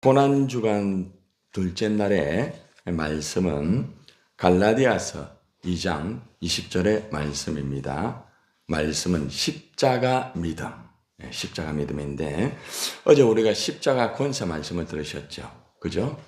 고난주간 둘째 날의 말씀은 갈라디아서 2장 20절의 말씀입니다. 말씀은 십자가 믿음, 십자가 믿음인데 어제 우리가 십자가 권세 말씀을 들으셨죠. 그죠?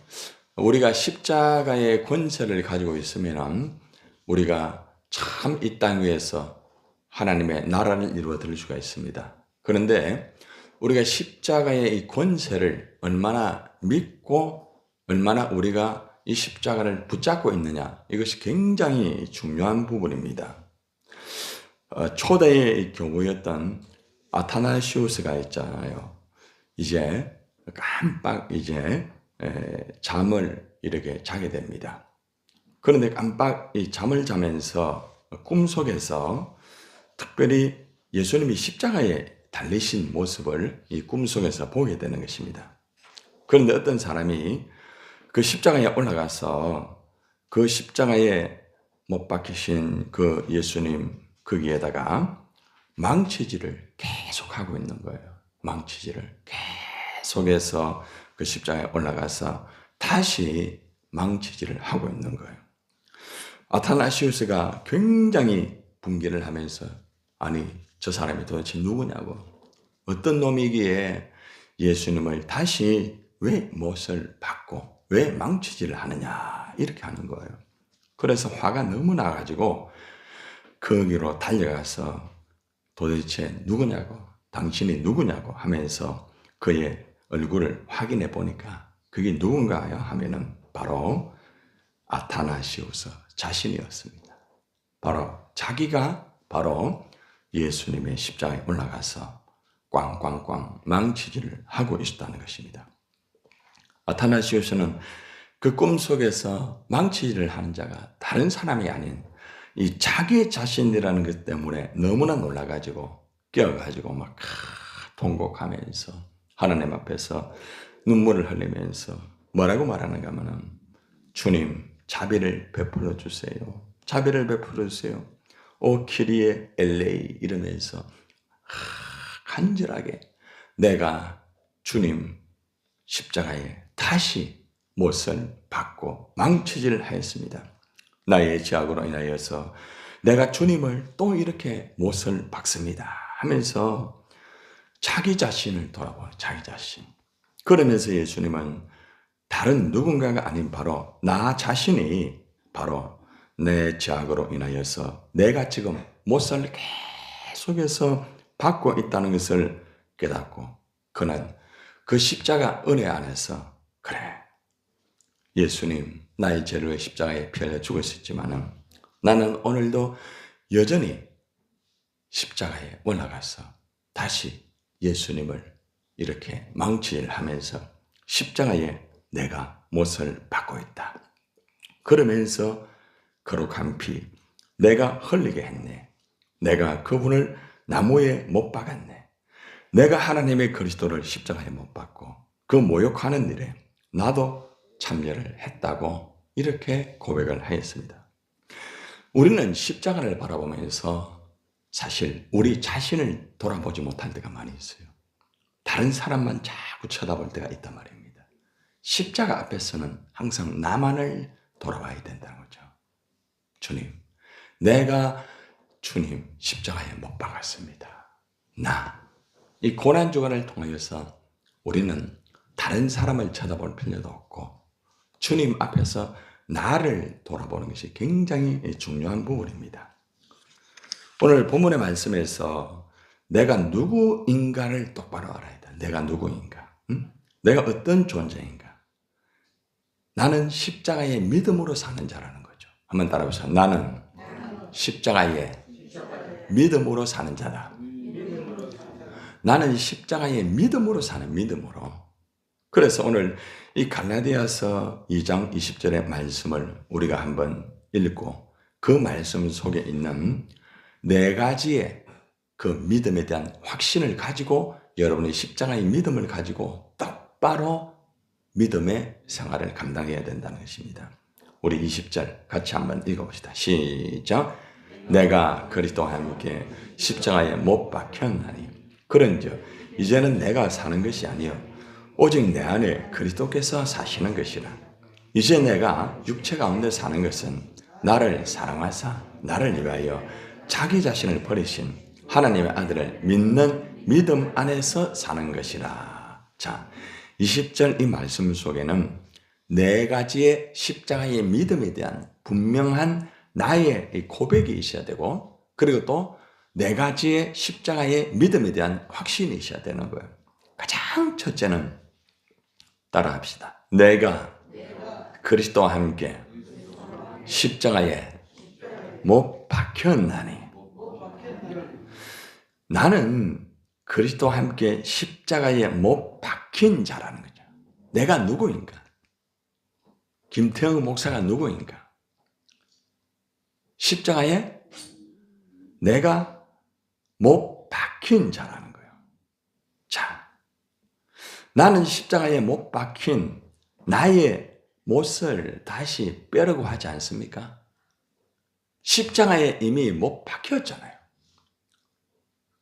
우리가 십자가의 권세를 가지고 있으면 우리가 참 이 땅 위에서 하나님의 나라를 이루어 드릴 수가 있습니다. 그런데 우리가 십자가의 이 권세를 얼마나 믿고 얼마나 우리가 이 십자가를 붙잡고 있느냐, 이것이 굉장히 중요한 부분입니다. 초대의 교부였던 아타나시우스가 있잖아요. 이제 깜빡 잠을 이렇게 자게 됩니다. 그런데 깜빡 이 잠을 자면서 꿈속에서 특별히 예수님이 십자가에 달리신 모습을 이 꿈속에서 보게 되는 것입니다. 그런데 어떤 사람이 그 십자가에 올라가서 그 십자가에 못 박히신 그 예수님 거기에다가 망치질을 계속하고 있는 거예요. 망치질을 계속해서 그 십자가에 올라가서 다시 망치질을 하고 있는 거예요. 아타나시우스가 굉장히 분개를 하면서 아니 저 사람이 도대체 누구냐고, 어떤 놈이기에 예수님을 다시 왜 못을 박고 왜 망치질을 하느냐 이렇게 하는 거예요. 그래서 화가 너무 나가지고 거기로 달려가서 도대체 누구냐고, 당신이 누구냐고 하면서 그의 얼굴을 확인해 보니까 그게 누군가요 하면은 바로 아타나시우스 자신이었습니다. 바로 자기가 바로 예수님의 십자가에 올라가서 꽝꽝꽝 망치질을 하고 있었다는 것입니다. 아타나시우스는 그 꿈속에서 망치질을 하는 자가 다른 사람이 아닌 이 자기 자신이라는 것 때문에 너무나 놀라가지고 깨어가지고 막 통곡하면서 하나님 앞에서 눈물을 흘리면서 뭐라고 말하는가 하면은 주님 자비를 베풀어 주세요. 자비를 베풀어 주세요. 오 키리에 엘레이 이러면서 간절하게 내가 주님 십자가에 다시 못을 박고 망치질을 하였습니다. 나의 죄악으로 인하여서 내가 주님을 또 이렇게 못을 박습니다 하면서 자기 자신을 돌아보는 자기 자신. 그러면서 예수님은 다른 누군가가 아닌 바로 나 자신이 바로 내 죄악으로 인하여서 내가 지금 못을 계속해서 받고 있다는 것을 깨닫고 그는 그 십자가 은혜 안에서 그래 예수님 나의 죄를 위해 십자가에 피 흘려 죽으셨지만 나는 오늘도 여전히 십자가에 올라가서 다시 예수님을 이렇게 망치질하면서 십자가에 내가 못을 받고 있다. 그러면서 거룩한 피 내가 흘리게 했네. 내가 그분을 나무에 못 박았네. 내가 하나님의 그리스도를 십자가에 못 박고 그 모욕하는 일에 나도 참여를 했다고 이렇게 고백을 하였습니다. 우리는 십자가를 바라보면서 사실 우리 자신을 돌아보지 못할 때가 많이 있어요. 다른 사람만 자꾸 쳐다볼 때가 있단 말입니다. 십자가 앞에서는 항상 나만을 돌아봐야 된다는 거죠. 주님, 내가 주님 십자가에 못 박았습니다. 이 고난주간을 통하여서 우리는 다른 사람을 쳐다볼 필요도 없고 주님 앞에서 나를 돌아보는 것이 굉장히 중요한 부분입니다. 오늘 본문의 말씀에서 내가 누구인가를 똑바로 알아야 돼. 내가 누구인가? 내가 어떤 존재인가? 나는 십자가의 믿음으로 사는 자라는 거죠. 한번 따라해보세요. 나는 십자가의 믿음으로 사는 자다. 나는 십자가의 믿음으로 사는 믿음으로. 그래서 오늘 이 갈라디아서 2장 20절의 말씀을 우리가 한번 읽고 그 말씀 속에 있는 네 가지의 그 믿음에 대한 확신을 가지고 여러분의 십자가의 믿음을 가지고 똑바로 믿음의 생활을 감당해야 된다는 것입니다. 우리 20절 같이 한번 읽어봅시다. 시작. 내가 그리스도와 함께 십자가에 못 박혔나니 그런즉 이제는 내가 사는 것이 아니요 오직 내 안에 그리스도께서 사시는 것이라. 이제 내가 육체 가운데 사는 것은 나를 사랑하사 나를 위하여 자기 자신을 버리신 하나님의 아들을 믿는 믿음 안에서 사는 것이라. 자, 20절 이 말씀 속에는 네 가지의 십자가의 믿음에 대한 분명한 나의 이 고백이 있어야 되고, 그리고 또 네 가지의 십자가의 믿음에 대한 확신이 있어야 되는 거예요. 가장 첫째는 따라합시다. 내가 그리스도와 함께 십자가에 못 박혔나니. 나는 그리스도와 함께 십자가에 못 박힌 자라는 거죠. 내가 누구인가? 김태형 목사가 누구인가? 십자가에 내가 못 박힌 자라는 거예요. 자, 나는 십자가에 못 박힌 나의 못을 다시 빼려고 하지 않습니까? 십자가에 이미 못 박혔잖아요.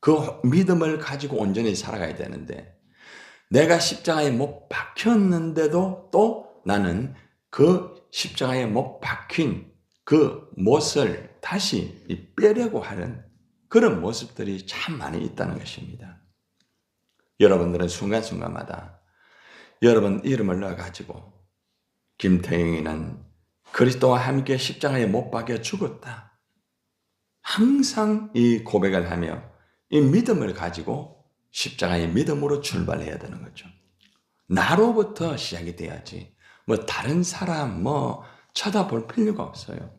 그 믿음을 가지고 온전히 살아가야 되는데, 내가 십자가에 못 박혔는데도 또 나는 그 십자가에 못 박힌 그 못을 다시 빼려고 하는 그런 모습들이 참 많이 있다는 것입니다. 여러분들은 순간순간마다 여러분 이름을 넣어가지고 김태형이는 그리스도와 함께 십자가에 못 박혀 죽었다. 항상 이 고백을 하며 이 믿음을 가지고 십자가의 믿음으로 출발해야 되는 거죠. 나로부터 시작이 돼야지 다른 사람 쳐다볼 필요가 없어요.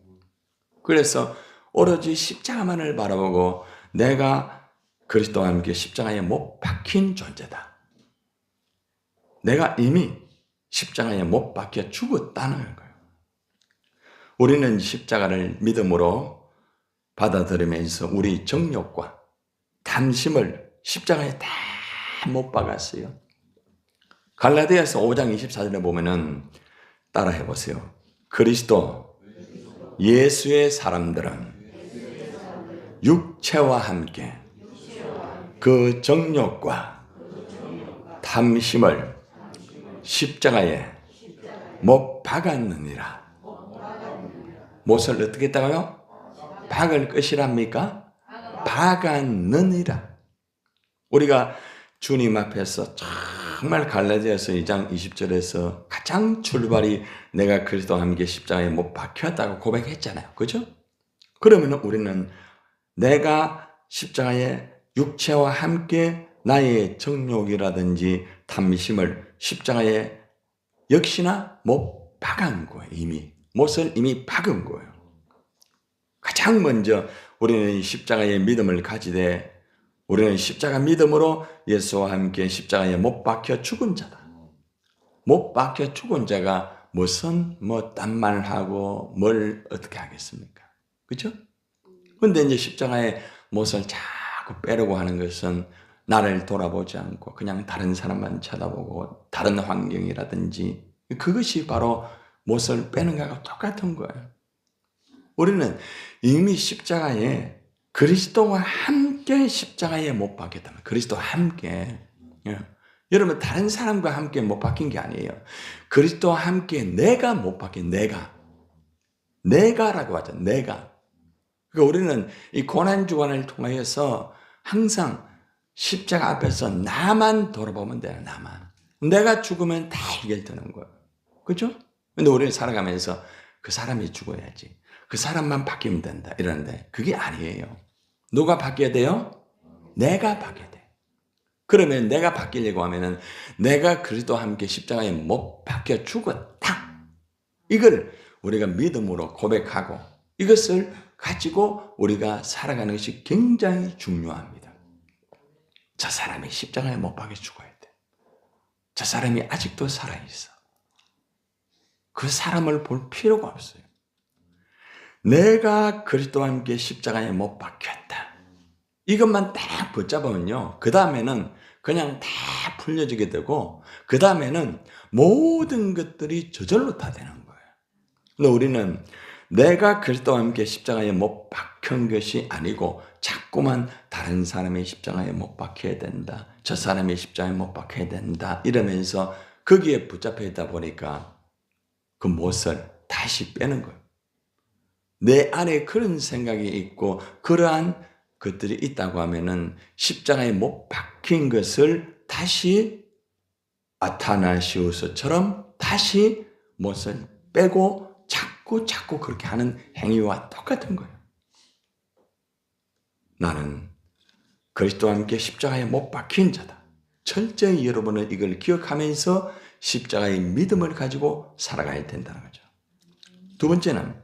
그래서 오로지 십자가만을 바라보고 내가 그리스도와 함께 십자가에 못 박힌 존재다. 내가 이미 십자가에 못 박혀 죽었다는 거예요. 우리는 십자가를 믿음으로 받아들이면서 우리 정욕과 탐심을 십자가에 다 못 박았어요. 갈라디아서 5장 24절에 보면은 따라해 보세요. 그리스도 예수의 사람들은 육체와 함께 그 정욕과 탐심을 십자가에 못 박았느니라. 못을 어떻게 했다고요? 박을 것이랍니까? 박았느니라. 우리가 주님 앞에서 정말 갈라디아서 2장 20절에서 가장 출발이 내가 그리스도와 함께 십자가에 못 박혔다고 고백했잖아요. 그죠? 그러면 우리는 내가 십자가에 육체와 함께 나의 정욕이라든지 탐심을 십자가에 역시나 못 박은 거예요. 이미 못을 이미 박은 거예요. 가장 먼저 우리는 십자가의 믿음을 가지되 우리는 십자가 믿음으로 예수와 함께 십자가에 못 박혀 죽은 자다. 못 박혀 죽은 자가 무슨 딴 말하고 뭘 어떻게 하겠습니까? 그렇죠? 근데 이제 십자가의 못을 자꾸 빼려고 하는 것은 나를 돌아보지 않고 그냥 다른 사람만 쳐다보고 다른 환경이라든지 그것이 바로 못을 빼는 것과 똑같은 거예요. 우리는 이미 십자가에 그리스도와 함께 십자가에 못 박혔다면 그리스도와 함께 여러분 다른 사람과 함께 못 박힌 게 아니에요. 그리스도와 함께 내가 못 박힌 내가라고 하죠. 내가. 그러니까 우리는 이 고난주간을 통하여서 항상 십자가 앞에서 나만 돌아보면 돼요. 나만. 내가 죽으면 다 해결되는 거예요. 그렇죠? 근데 우리는 살아가면서 그 사람이 죽어야지. 그 사람만 바뀌면 된다. 이러는데 그게 아니에요. 누가 바뀌어야 돼요? 내가 바뀌어야 돼. 그러면 내가 바뀌려고 하면은 내가 그리스도와 함께 십자가에 못 박혀 죽었다. 이걸 우리가 믿음으로 고백하고 이것을 가지고 우리가 살아가는 것이 굉장히 중요합니다. 저 사람이 십자가에 못 박혀 죽어야 돼. 저 사람이 아직도 살아있어. 그 사람을 볼 필요가 없어요. 내가 그리스도와 함께 십자가에 못 박혔다. 이것만 딱 붙잡으면요. 그 다음에는 그냥 다 풀려지게 되고 그 다음에는 모든 것들이 저절로 다 되는 거예요. 근데 우리는 내가 그리스도와 함께 십자가에 못 박힌 것이 아니고 자꾸만 다른 사람의 십자가에 못 박혀야 된다. 저 사람의 십자가에 못 박혀야 된다. 이러면서 거기에 붙잡혀 있다 보니까 그 못을 다시 빼는 거예요. 내 안에 그런 생각이 있고 그러한 것들이 있다고 하면은 십자가에 못 박힌 것을 다시 아타나시우스처럼 다시 못을 빼고 자꾸 그렇게 하는 행위와 똑같은 거예요. 나는 그리스도와 함께 십자가에 못 박힌 자다. 철저히 여러분은 이걸 기억하면서 십자가의 믿음을 가지고 살아가야 된다는 거죠. 두 번째는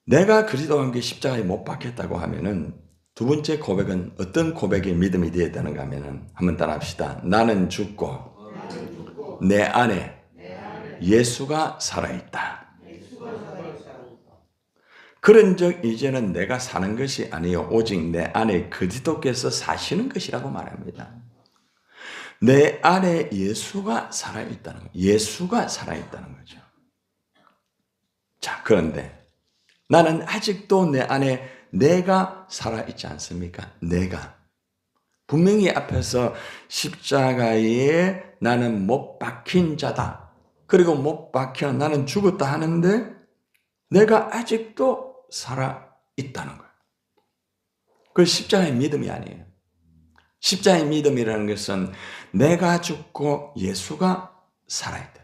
내가 그리스도와 함께 십자가에 못 박혔다고 하면은 두 번째 고백은 어떤 고백의 믿음이 되어야 되는가 하면은 한번 따라합시다. 나는 죽고 내 안에 예수가 살아있다. 그런즉 이제는 내가 사는 것이 아니요 오직 내 안에 그리스도께서 사시는 것이라고 말합니다. 내 안에 예수가 살아있다는 거예요. 예수가 살아있다는 거죠. 자, 그런데 나는 아직도 내 안에 내가 살아있지 않습니까? 내가. 분명히 앞에서 십자가에 나는 못 박힌 자다. 그리고 못 박혀 나는 죽었다 하는데 내가 아직도 살아있다는 거예요. 그 십자가의 믿음이 아니에요. 십자가의 믿음이라는 것은 내가 죽고 예수가 살아있다.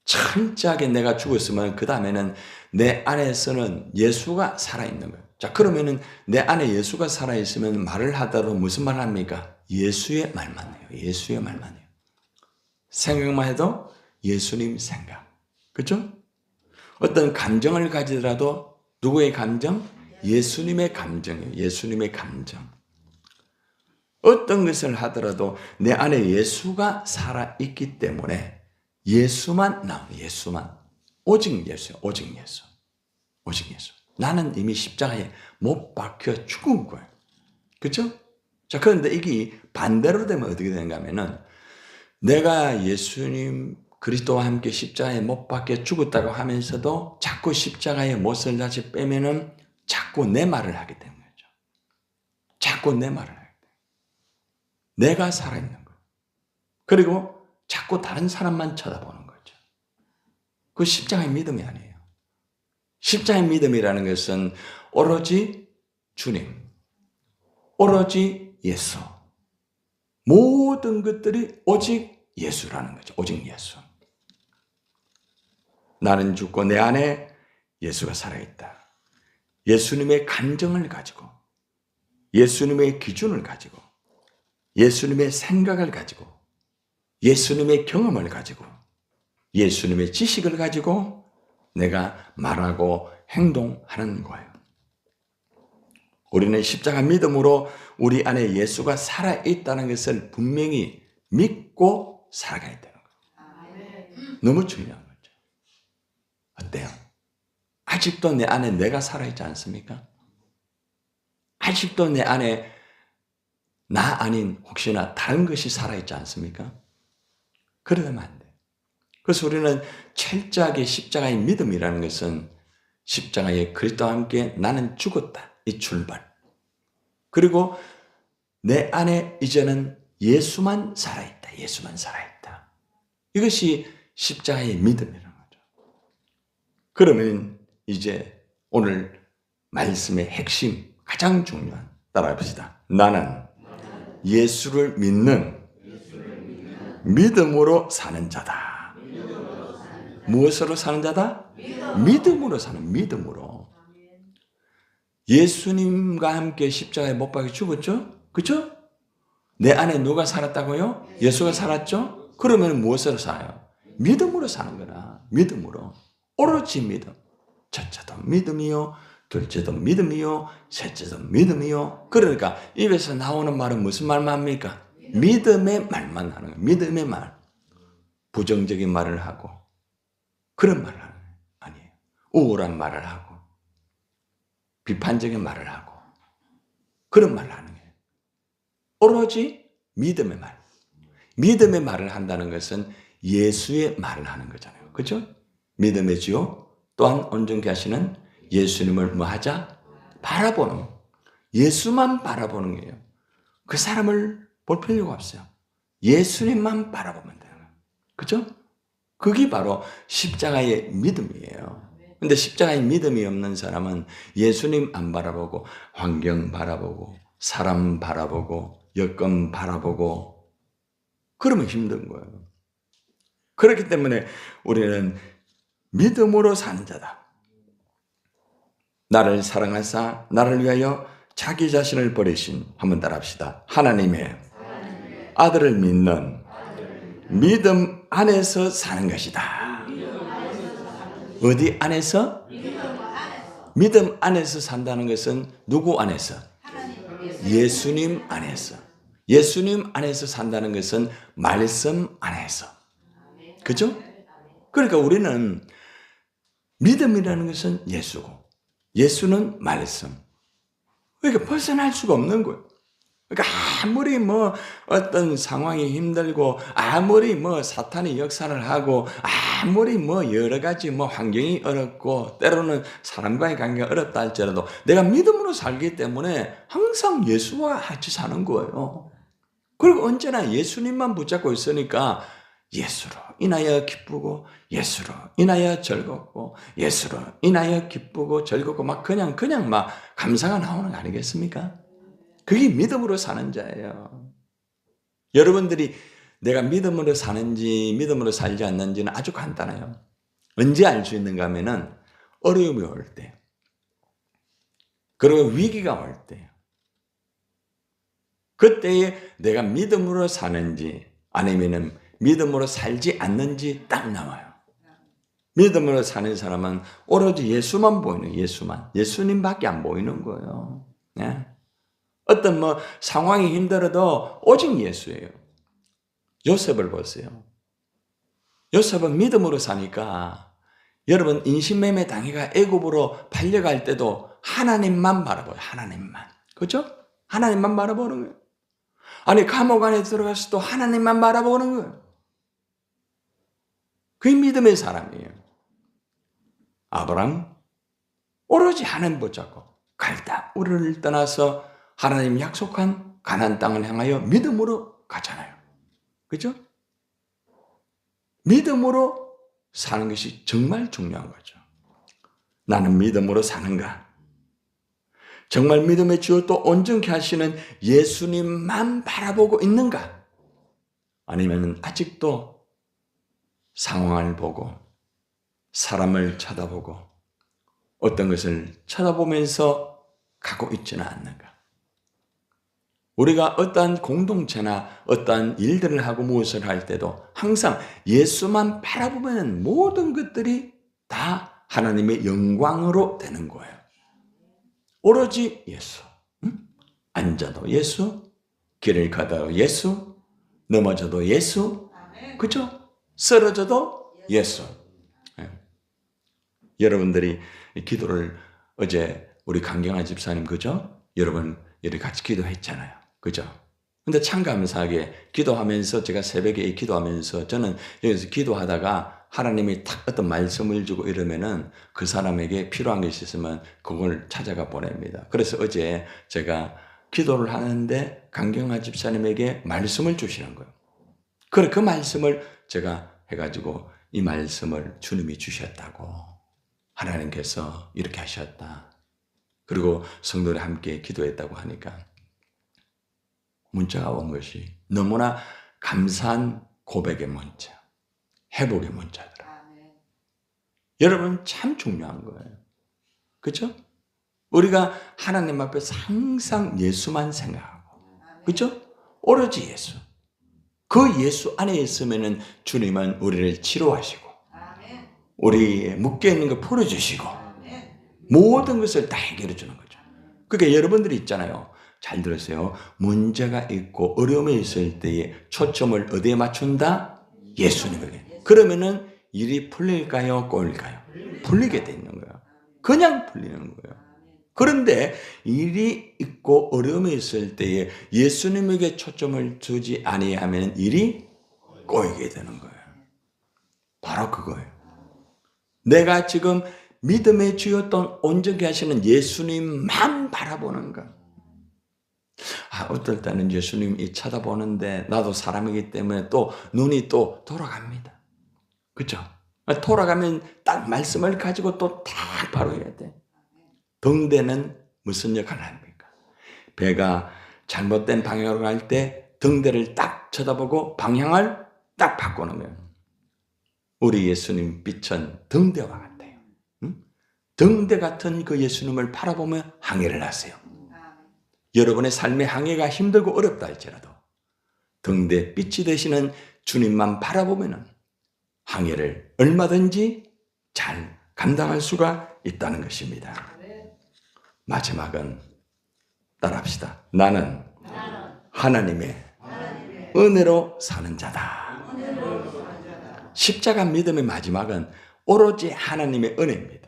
철저하게 내가 죽었으면 그 다음에는 내 안에서는 예수가 살아있는 거예요. 자, 그러면은 내 안에 예수가 살아있으면 말을 하더라도 무슨 말을 합니까? 예수의 말만 해요. 예수의 말만 해요. 생각만 해도 예수님 생각. 그렇죠? 어떤 감정을 가지더라도 누구의 감정? 예수님의 감정이에요. 예수님의 감정. 어떤 것을 하더라도 내 안에 예수가 살아있기 때문에 예수만 나옵니다. 예수만. 오직 예수요. 오직 예수. 오직 예수. 나는 이미 십자가에 못 박혀 죽은 거예요. 그렇죠? 자, 그런데 이게 반대로 되면 어떻게 되는가 하면은 내가 예수님 그리스도와 함께 십자가에 못 박혀 죽었다고 하면서도 자꾸 십자가의 못을 다시 빼면은 자꾸 내 말을 하게 되는 거죠. 자꾸 내 말을 하게 돼요. 내가 살아있는 거예요. 그리고 자꾸 다른 사람만 쳐다보는 거죠. 그 십자가의 믿음이 아니에요. 십자가의 믿음이라는 것은 오로지 주님, 오로지 예수, 모든 것들이 오직 예수라는 거죠. 오직 예수. 나는 죽고 내 안에 예수가 살아있다. 예수님의 감정을 가지고, 예수님의 기준을 가지고, 예수님의 생각을 가지고, 예수님의 경험을 가지고, 예수님의 지식을 가지고 내가 말하고 행동하는 거예요. 우리는 십자가 믿음으로 우리 안에 예수가 살아있다는 것을 분명히 믿고 살아가야 되는 거예요. 너무 중요한 거죠. 어때요? 아직도 내 안에 내가 살아있지 않습니까? 아직도 내 안에 나 아닌 혹시나 다른 것이 살아있지 않습니까? 그러면 안 돼요. 그래서 우리는 철저하게 십자가의 믿음이라는 것은 십자가의 그리스도와 함께 나는 죽었다. 이 출발. 그리고 내 안에 이제는 예수만 살아있다. 예수만 살아있다. 이것이 십자가의 믿음이라는 거죠. 그러면 이제 오늘 말씀의 핵심, 가장 중요한, 따라해봅시다. 나는 예수를 믿는 믿음으로 사는 자다. 무엇으로 사는 자다? 믿음으로 사는, 믿음으로. 예수님과 함께 십자가에 못 박혀 죽었죠? 그렇죠? 내 안에 누가 살았다고요? 예수가 살았죠? 그러면 무엇으로 살아요? 믿음으로 사는 거라. 믿음으로. 오로지 믿음. 첫째도 믿음이요, 둘째도 믿음이요, 셋째도 믿음이요. 그러니까 입에서 나오는 말은 무슨 말만 합니까? 믿음의 말만 하는 거예요. 믿음의 말. 부정적인 말을 하고 그런 말을 하는 거예요. 아니에요. 우울한 말을 하고 비판적인 말을 하고 그런 말을 하는 거예요. 오로지 믿음의 말. 믿음의 말을 한다는 것은 예수의 말을 하는 거잖아요. 그렇죠? 믿음의 주요 또한 온전케 하시는 예수님을 뭐 하자? 바라보는. 예수만 바라보는 거예요. 그 사람을 볼 필요가 없어요. 예수님만 바라보면 돼요. 그죠? 그게 바로 십자가의 믿음이에요. 근데 십자가의 믿음이 없는 사람은 예수님 안 바라보고 환경 바라보고 사람 바라보고 여건 바라보고 그러면 힘든 거예요. 그렇기 때문에 우리는 믿음으로 사는 자다. 나를 사랑하사 나를 위하여 자기 자신을 버리신, 한번 따라합시다. 하나님의 아들을 믿는 믿음 안에서 사는 것이다. 어디 안에서? 믿음 안에서 산다는 것은 누구 안에서? 예수님 안에서. 예수님 안에서 산다는 것은 말씀 안에서. 그죠? 그러니까 우리는 믿음이라는 것은 예수고 예수는 말씀. 그러니까 벗어날 수가 없는 거예요. 그러니까 아무리 뭐 어떤 상황이 힘들고 아무리 뭐 사탄이 역사를 하고 아무리 뭐 여러 가지 뭐 환경이 어렵고 때로는 사람과의 관계가 어렵다 할지라도 내가 믿음으로 살기 때문에 항상 예수와 같이 사는 거예요. 그리고 언제나 예수님만 붙잡고 있으니까 예수로 인하여 기쁘고 예수로 인하여 즐겁고 예수로 인하여 기쁘고 즐겁고 막 그냥 막 감사가 나오는 거 아니겠습니까? 그게 믿음으로 사는 자예요. 여러분들이 내가 믿음으로 사는지 믿음으로 살지 않는지는 아주 간단해요. 언제 알 수 있는가 하면은 어려움이 올 때, 그리고 위기가 올 때, 그때에 내가 믿음으로 사는지 아니면은 믿음으로 살지 않는지 딱 나와요. 믿음으로 사는 사람은 오로지 예수만 보이는, 예수님밖에 안 보이는 거예요. 네? 어떤 뭐 상황이 힘들어도 오직 예수예요. 요셉을 보세요. 요셉은 믿음으로 사니까 여러분 인신매매 당해가 애굽으로 팔려갈 때도 하나님만 바라봐요. 하나님만. 그렇죠? 하나님만 바라보는 거예요. 아니 감옥 안에 들어갔을 때 하나님만 바라보는 거예요. 그게 믿음의 사람이에요. 아브라함 오로지 하나님 붙잡고 갈다 우르를 떠나서 하나님 약속한 가나안 땅을 향하여 믿음으로 가잖아요. 그렇죠? 믿음으로 사는 것이 정말 중요한 거죠. 나는 믿음으로 사는가? 정말 믿음의 주요 또 온전케 하시는 예수님만 바라보고 있는가? 아니면 아직도 상황을 보고 사람을 쳐다보고 어떤 것을 쳐다보면서 가고 있지는 않는가? 우리가 어떠한 공동체나 어떠한 일들을 하고 무엇을 할 때도 항상 예수만 바라보면 모든 것들이 다 하나님의 영광으로 되는 거예요. 오로지 예수. 앉아도 예수, 길을 가다도 예수, 넘어져도 예수, 그죠? 쓰러져도 예수. 여러분들이 기도를 어제 우리 강경화 집사님 그죠? 여러분 이렇게 같이 기도했잖아요. 그죠? 근데 참 감사하게 기도하면서 제가 새벽에 기도하면서 저는 여기서 기도하다가 하나님이 딱 어떤 말씀을 주고 이러면은 그 사람에게 필요한 것이 있으면 그걸 찾아가 보냅니다. 그래서 어제 제가 기도를 하는데 강경화 집사님에게 말씀을 주시는 거예요. 그래 그 말씀을 제가 해가지고 이 말씀을 주님이 주셨다고 하나님께서 이렇게 하셨다. 그리고 성도들이 함께 기도했다고 하니까 문자가 온 것이 너무나 감사한 고백의 문자, 회복의 문자더라. 여러분 참 중요한 거예요. 그렇죠? 우리가 하나님 앞에서 항상 예수만 생각하고 그렇죠? 오로지 예수. 그 예수 안에 있으면은 주님은 우리를 치료하시고 우리 묶여있는 거 풀어주시고 모든 것을 다 해결해 주는 거죠. 그러니까 여러분들이 있잖아요. 잘 들으세요. 문제가 있고 어려움이 있을 때에 초점을 어디에 맞춘다? 예수님에게. 그러면은 일이 풀릴까요? 꼬일까요? 풀리게 되는 거예요. 그냥 풀리는 거예요. 그런데 일이 있고 어려움이 있을 때에 예수님에게 초점을 두지 아니하면 일이 꼬이게 되는 거예요. 바로 그거예요. 내가 지금 믿음의 주였던 온전히 하시는 예수님만 바라보는 것. 어떨 때는 예수님이 쳐다보는데 나도 사람이기 때문에 또 눈이 또 돌아갑니다. 그렇죠? 돌아가면 딱 말씀을 가지고 또 딱 바로 해야 돼. 등대는 무슨 역할을 합니까? 배가 잘못된 방향으로 갈 때 등대를 딱 쳐다보고 방향을 딱 바꿔놓으면 우리 예수님 빛은 등대와 같아요. 응? 등대 같은 그 예수님을 바라보며 항해를 하세요. 여러분의 삶의 항해가 힘들고 어렵다 할지라도 등대 빛이 되시는 주님만 바라보면 항해를 얼마든지 잘 감당할 수가 있다는 것입니다. 마지막은 따라합시다. 나는 하나님의 은혜로 사는 자다. 십자가 믿음의 마지막은 오로지 하나님의 은혜입니다.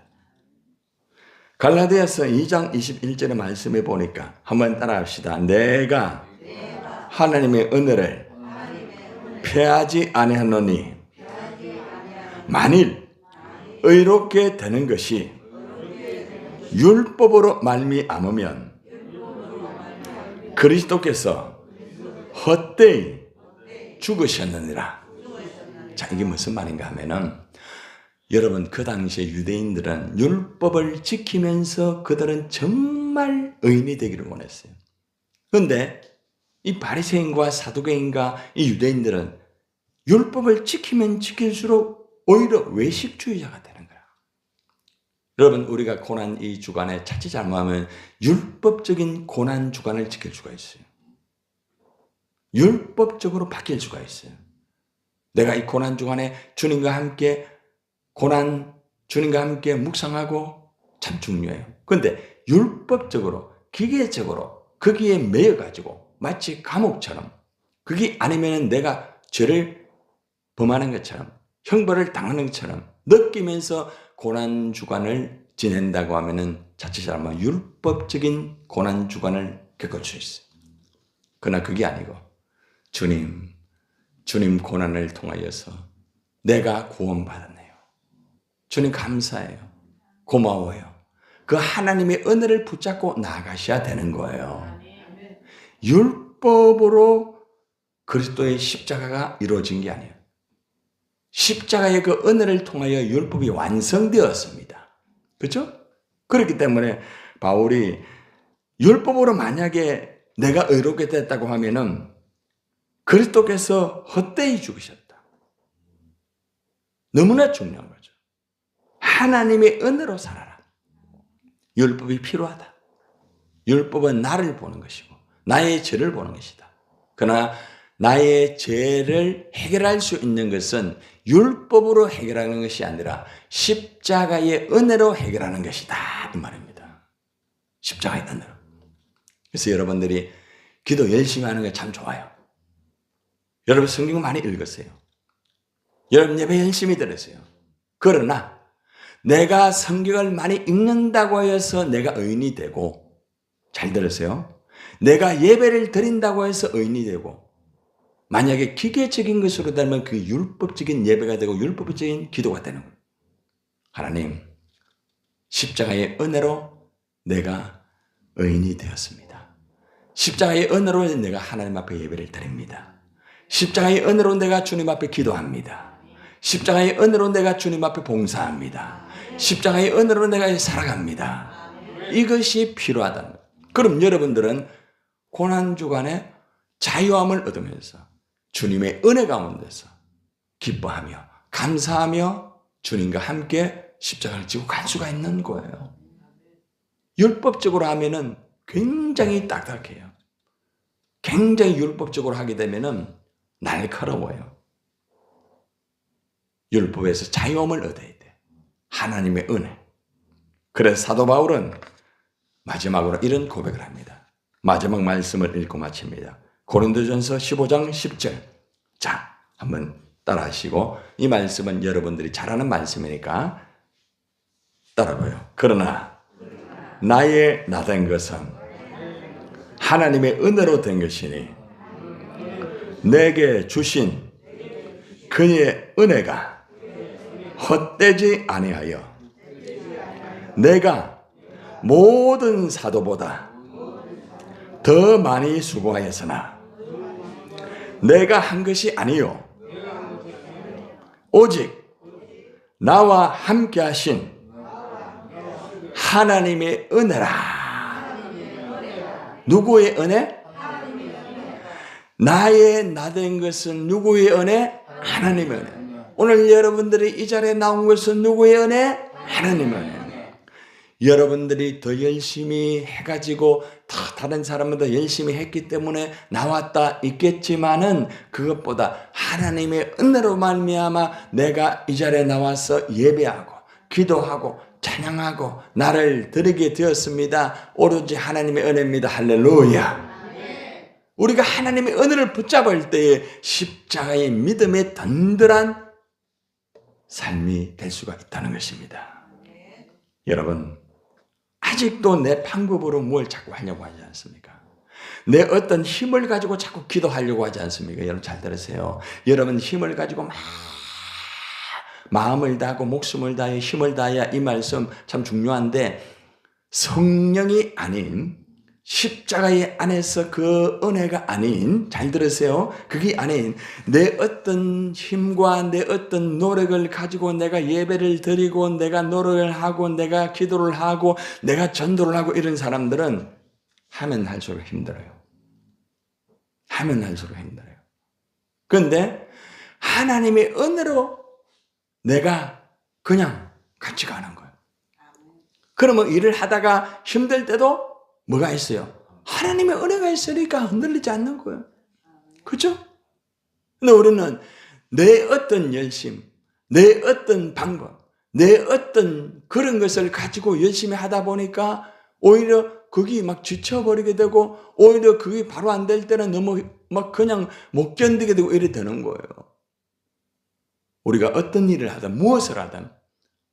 갈라디아서 2장 21절의 말씀에 보니까 한번 따라합시다. 내가 하나님의 은혜를 패하지 아니하노니 만일 의롭게 되는 것이 율법으로 말미암으면 그리스도께서 헛되이 죽으셨느니라. 자, 이게 무슨 말인가 하면은 여러분 그 당시에 유대인들은 율법을 지키면서 그들은 정말 의인이 되기를 원했어요. 그런데 이 바리새인과 사두개인과 이 유대인들은 율법을 지키면 지킬수록 오히려 외식주의자가 되는 거야. 여러분 우리가 고난 이 주간에 자칫 잘못하면 율법적인 고난 주간을 지킬 수가 있어요. 율법적으로 바뀔 수가 있어요. 내가 이 고난 주간에 주님과 함께 묵상하고 참 중요해요. 그런데 율법적으로 기계적으로 거기에 매여가지고 마치 감옥처럼 그게 아니면 내가 죄를 범하는 것처럼 형벌을 당하는 것처럼 느끼면서 고난 주간을 지낸다고 하면은 자칫 잘하면 율법적인 고난 주간을 겪을 수 있어요. 그러나 그게 아니고 주님 고난을 통하여서 내가 구원받았네요. 주님 감사해요. 고마워요. 그 하나님의 은혜를 붙잡고 나아가셔야 되는 거예요. 율법으로 그리스도의 십자가가 이루어진 게 아니에요. 십자가의 그 은혜를 통하여 율법이 완성되었습니다. 그렇죠? 그렇기 때문에 바울이 율법으로 만약에 내가 의롭게 됐다고 하면은 그리스도께서 헛되이 죽으셨다. 너무나 중요한 거죠. 하나님의 은혜로 살아라. 율법이 필요하다. 율법은 나를 보는 것이고 나의 죄를 보는 것이다. 그러나 나의 죄를 해결할 수 있는 것은 율법으로 해결하는 것이 아니라 십자가의 은혜로 해결하는 것이다. 이 말입니다. 십자가의 은혜로. 그래서 여러분들이 기도 열심히 하는 게 참 좋아요. 여러분 성경 많이 읽으세요. 여러분 예배 열심히 들으세요. 그러나 내가 성경을 많이 읽는다고 해서 내가 의인이 되고, 잘 들으세요. 내가 예배를 드린다고 해서 의인이 되고, 만약에 기계적인 것으로 되면 그 율법적인 예배가 되고 율법적인 기도가 되는 거예요. 하나님, 십자가의 은혜로 내가 의인이 되었습니다. 십자가의 은혜로 내가 하나님 앞에 예배를 드립니다. 십자가의 은혜로 내가 주님 앞에 기도합니다. 십자가의 은혜로 내가 주님 앞에 봉사합니다. 십자가의 은혜로 내가 살아갑니다. 이것이 필요하다는 거예요. 그럼 여러분들은 고난주간에 자유함을 얻으면서 주님의 은혜 가운데서 기뻐하며 감사하며 주님과 함께 십자가를 지고 갈 수가 있는 거예요. 율법적으로 하면은 굉장히 딱딱해요. 굉장히 율법적으로 하게 되면은 날카로워요. 율법에서 자유함을 얻어야 돼. 하나님의 은혜. 그래서 사도 바울은 마지막으로 이런 고백을 합니다. 마지막 말씀을 읽고 마칩니다. 고린도전서 15장 10절. 자, 한번 따라하시고, 이 말씀은 여러분들이 잘 아는 말씀이니까 따라봐요. 그러나 나의 나된 것은 하나님의 은혜로 된 것이니 내게 주신 그의 은혜가 헛되지 아니하여 내가 모든 사도보다 더 많이 수고하였으나 내가 한 것이 아니요 오직 나와 함께 하신 하나님의 은혜라. 누구의 은혜? 나의 나된 것은 누구의 은혜? 하나님의 은혜. 오늘 여러분들이 이 자리에 나온 것은 누구의 은혜? 하나님의 은혜. 여러분들이 더 열심히 해가지고 다른 사람보다 열심히 했기 때문에 나왔다 있겠지만은 그것보다 하나님의 은혜로 말미암아 내가 이 자리에 나와서 예배하고 기도하고 찬양하고 나를 드리게 되었습니다. 오로지 하나님의 은혜입니다. 할렐루야. 우리가 하나님의 은혜를 붙잡을 때에 십자가의 믿음의 든든한 삶이 될 수가 있다는 것입니다. 여러분, 아직도 내 방법으로 뭘 자꾸 하려고 하지 않습니까? 내 어떤 힘을 가지고 자꾸 기도하려고 하지 않습니까? 여러분 잘 들으세요. 여러분 힘을 가지고 막 마음을 다하고 목숨을 다해 힘을 다해야 이 말씀 참 중요한데 성령이 아닌 십자가의 안에서 그 은혜가 아닌 잘 들으세요. 그게 아닌 내 어떤 힘과 내 어떤 노력을 가지고 내가 예배를 드리고 내가 노력을 하고 내가 기도를 하고 내가 전도를 하고 이런 사람들은 하면 할수록 힘들어요. 하면 할수록 힘들어요. 그런데 하나님의 은혜로 내가 그냥 같이 가는 거예요. 그러면 일을 하다가 힘들 때도 뭐가 있어요? 하나님의 은혜가 있으니까 흔들리지 않는 거예요. 그렇죠? 근데 우리는 내 어떤 열심, 내 어떤 방법, 내 어떤 그런 것을 가지고 열심히 하다 보니까 오히려 그게 막 지쳐버리게 되고 오히려 그게 바로 안 될 때는 너무 막 그냥 못 견디게 되고 이래 되는 거예요. 우리가 어떤 일을 하든 무엇을 하든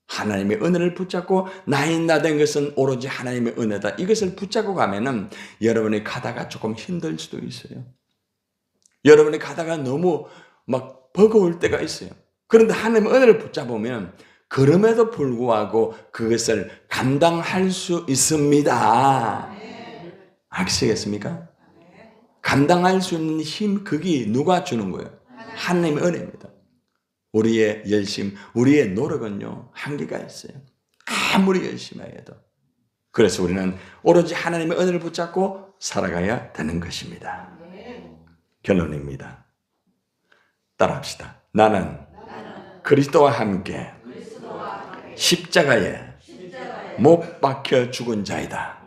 하나님의 은혜를 붙잡고 나의 나된 것은 오로지 하나님의 은혜다. 이것을 붙잡고 가면은 여러분이 가다가 조금 힘들 수도 있어요. 여러분이 가다가 너무 막 버거울 때가 있어요. 그런데 하나님의 은혜를 붙잡으면 그럼에도 불구하고 그것을 감당할 수 있습니다. 아시겠습니까? 감당할 수 있는 힘, 그게 누가 주는 거예요? 하나님의 은혜입니다. 우리의 열심, 우리의 노력은요, 한계가 있어요. 아무리 열심히 해도. 그래서 우리는 오로지 하나님의 은혜를 붙잡고 살아가야 되는 것입니다. 결론입니다. 따라합시다. 나는 그리스도와 함께 십자가에 못 박혀 죽은 자이다.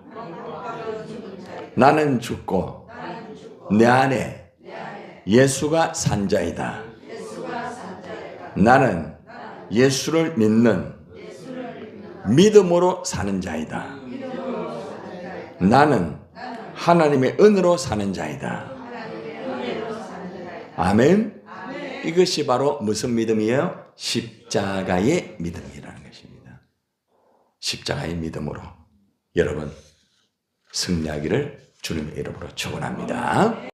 나는 죽고 내 안에 예수가 산 자이다. 나는 예수를 믿는 믿음으로 사는 자이다. 나는 하나님의 은혜로 사는 자이다. 아멘. 이것이 바로 무슨 믿음이에요? 십자가의 믿음이라는 것입니다. 십자가의 믿음으로 여러분 승리하기를 주님의 이름으로 축원합니다.